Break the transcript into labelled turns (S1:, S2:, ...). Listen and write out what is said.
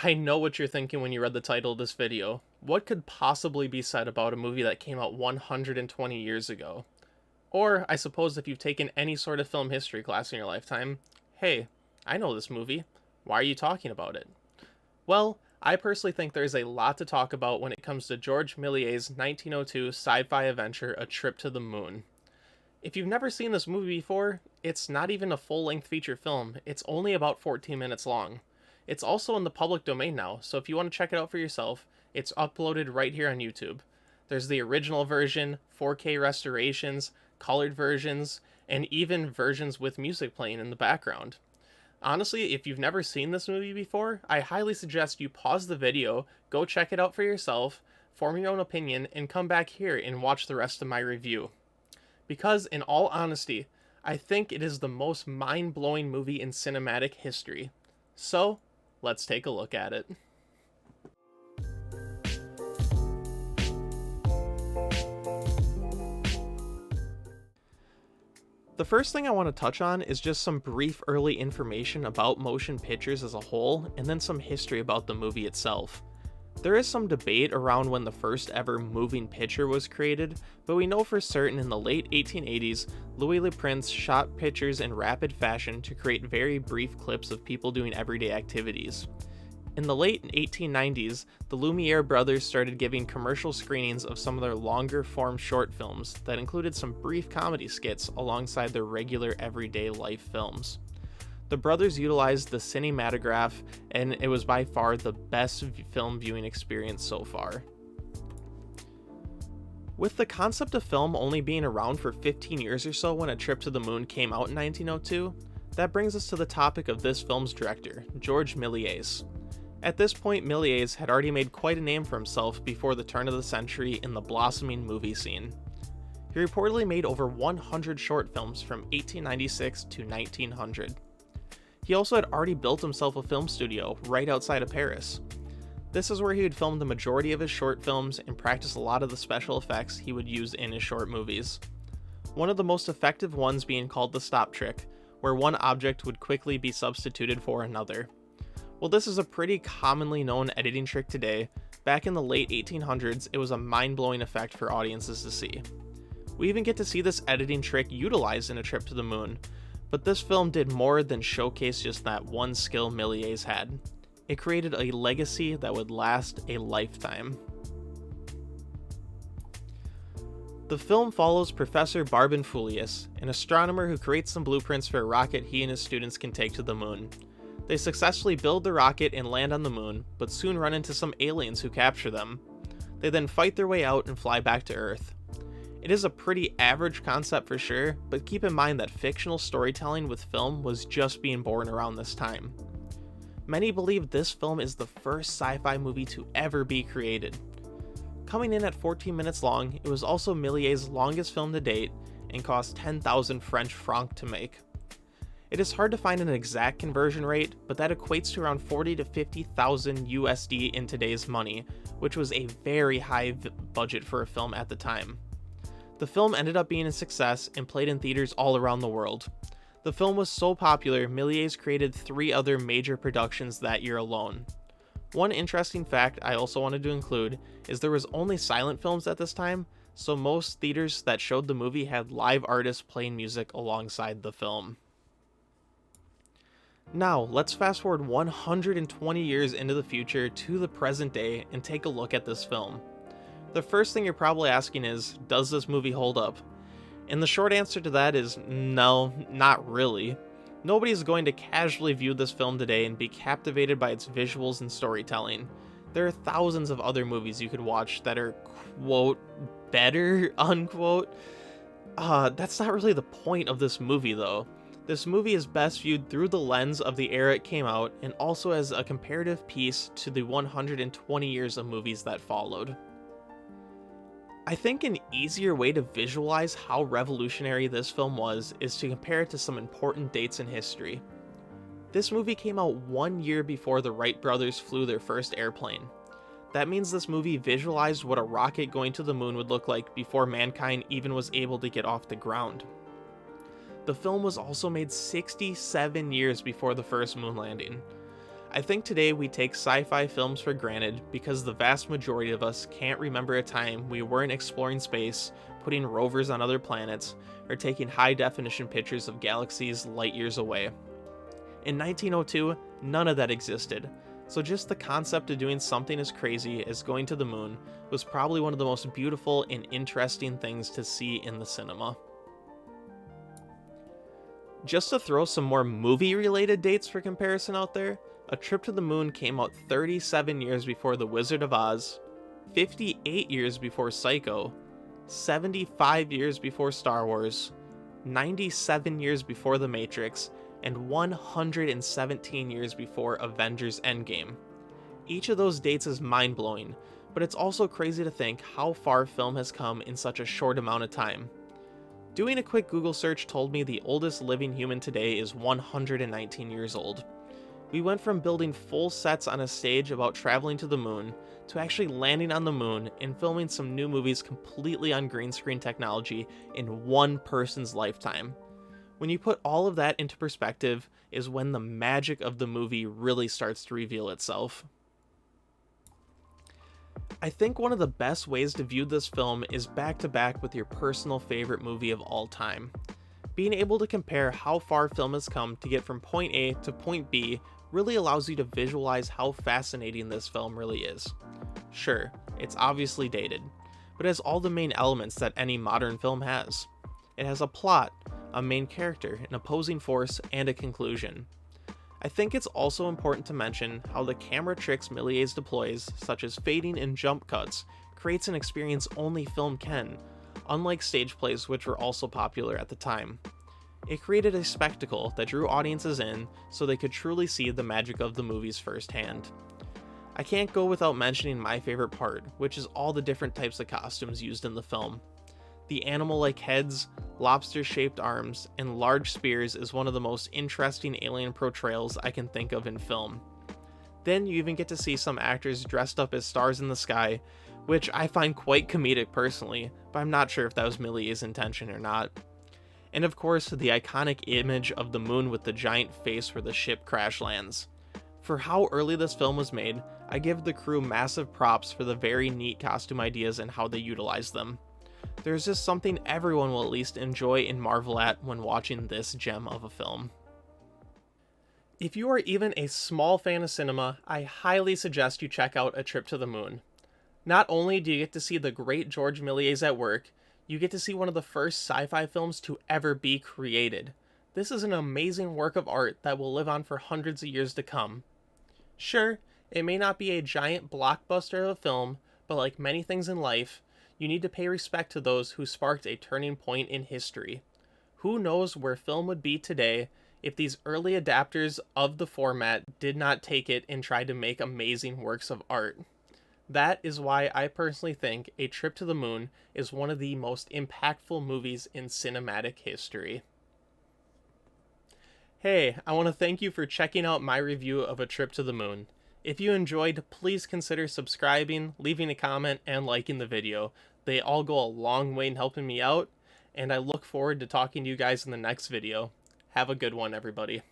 S1: I know what you're thinking when you read the title of this video. What could possibly be said about a movie that came out 120 years ago? Or, I suppose if you've taken any sort of film history class in your lifetime, hey, I know this movie. Why are you talking about it? Well, I personally think there's a lot to talk about when it comes to George Melies' 1902 sci-fi adventure A Trip to the Moon. If you've never seen this movie before, it's not even a full-length feature film, it's only about 14 minutes long. It's also in the public domain now, so if you want to check it out for yourself, it's uploaded right here on YouTube. There's the original version, 4K restorations, colored versions, and even versions with music playing in the background. Honestly, if you've never seen this movie before, I highly suggest you pause the video, go check it out for yourself, form your own opinion, and come back here and watch the rest of my review. Because, in all honesty, I think it is the most mind-blowing movie in cinematic history. So, let's take a look at it. The first thing I want to touch on is just some brief early information about motion pictures as a whole, and then some history about the movie itself. There is some debate around when the first ever moving picture was created, but we know for certain in the late 1880s, Louis Le Prince shot pictures in rapid fashion to create very brief clips of people doing everyday activities. In the late 1890s, the Lumiere brothers started giving commercial screenings of some of their longer form short films that included some brief comedy skits alongside their regular everyday life films. The brothers utilized the cinematograph, and it was by far the best film viewing experience so far. With the concept of film only being around for 15 years or so when A Trip to the Moon came out in 1902, that brings us to the topic of this film's director, George Melies. At this point, Melies had already made quite a name for himself before the turn of the century in the blossoming movie scene. He reportedly made over 100 short films from 1896 to 1900. He also had already built himself a film studio right outside of Paris. This is where he would film the majority of his short films and practice a lot of the special effects he would use in his short movies. One of the most effective ones being called the stop trick, where one object would quickly be substituted for another. While this is a pretty commonly known editing trick today, back in the late 1800s it was a mind-blowing effect for audiences to see. We even get to see this editing trick utilized in A Trip to the Moon, but this film did more than showcase just that one skill Melies had. It created a legacy that would last a lifetime. The film follows Professor Barbenfoulius, an astronomer who creates some blueprints for a rocket he and his students can take to the moon. They successfully build the rocket and land on the moon, but soon run into some aliens who capture them. They then fight their way out and fly back to Earth. It is a pretty average concept for sure, but keep in mind that fictional storytelling with film was just being born around this time. Many believe this film is the first sci-fi movie to ever be created. Coming in at 14 minutes long, it was also Melies' longest film to date and cost 10,000 French francs to make. It is hard to find an exact conversion rate, but that equates to around 40 to 50,000 USD in today's money, which was a very high budget for a film at the time. The film ended up being a success and played in theaters all around the world. The film was so popular, Melies created 3 other major productions that year alone. One interesting fact I also wanted to include is there was only silent films at this time, so most theaters that showed the movie had live artists playing music alongside the film. Now, let's fast forward 120 years into the future to the present day and take a look at this film. The first thing you're probably asking is, does this movie hold up? And the short answer to that is no, not really. Nobody's going to casually view this film today and be captivated by its visuals and storytelling. There are thousands of other movies you could watch that are, quote, better, unquote. That's not really the point of this movie though. This movie is best viewed through the lens of the era it came out and also as a comparative piece to the 120 years of movies that followed. I think an easier way to visualize how revolutionary this film was is to compare it to some important dates in history. This movie came out 1 year before the Wright brothers flew their first airplane. That means this movie visualized what a rocket going to the moon would look like before mankind even was able to get off the ground. The film was also made 67 years before the first moon landing. I think today we take sci-fi films for granted because the vast majority of us can't remember a time we weren't exploring space, putting rovers on other planets, or taking high-definition pictures of galaxies light years away. In 1902, none of that existed, so just the concept of doing something as crazy as going to the moon was probably one of the most beautiful and interesting things to see in the cinema. Just to throw some more movie-related dates for comparison out there, A Trip to the Moon came out 37 years before The Wizard of Oz, 58 years before Psycho, 75 years before Star Wars, 97 years before The Matrix, and 117 years before Avengers Endgame. Each of those dates is mind-blowing, but it's also crazy to think how far film has come in such a short amount of time. Doing a quick Google search told me the oldest living human today is 119 years old. We went from building full sets on a stage about traveling to the moon, to actually landing on the moon and filming some new movies completely on green screen technology in one person's lifetime. When you put all of that into perspective is when the magic of the movie really starts to reveal itself. I think one of the best ways to view this film is back to back with your personal favorite movie of all time. Being able to compare how far film has come to get from point A to point B really allows you to visualize how fascinating this film really is. Sure, it's obviously dated, but it has all the main elements that any modern film has. It has a plot, a main character, an opposing force, and a conclusion. I think it's also important to mention how the camera tricks Melies deploys, such as fading and jump cuts, creates an experience only film can, unlike stage plays which were also popular at the time. It created a spectacle that drew audiences in so they could truly see the magic of the movies firsthand. I can't go without mentioning my favorite part, which is all the different types of costumes used in the film. The animal-like heads, lobster-shaped arms, and large spears is one of the most interesting alien portrayals I can think of in film. Then you even get to see some actors dressed up as stars in the sky, which I find quite comedic personally, but I'm not sure if that was Melies' intention or not. And of course, the iconic image of the moon with the giant face where the ship crash lands. For how early this film was made, I give the crew massive props for the very neat costume ideas and how they utilized them. There's just something everyone will at least enjoy and marvel at when watching this gem of a film. If you are even a small fan of cinema, I highly suggest you check out A Trip to the Moon. Not only do you get to see the great George Melies at work, you get to see one of the first sci-fi films to ever be created. This is an amazing work of art that will live on for hundreds of years to come. Sure, it may not be a giant blockbuster of a film, but like many things in life, you need to pay respect to those who sparked a turning point in history. Who knows where film would be today if these early adapters of the format did not take it and try to make amazing works of art. That is why I personally think A Trip to the Moon is one of the most impactful movies in cinematic history. Hey, I want to thank you for checking out my review of A Trip to the Moon. If you enjoyed, please consider subscribing, leaving a comment, and liking the video. They all go a long way in helping me out, and I look forward to talking to you guys in the next video. Have a good one, everybody.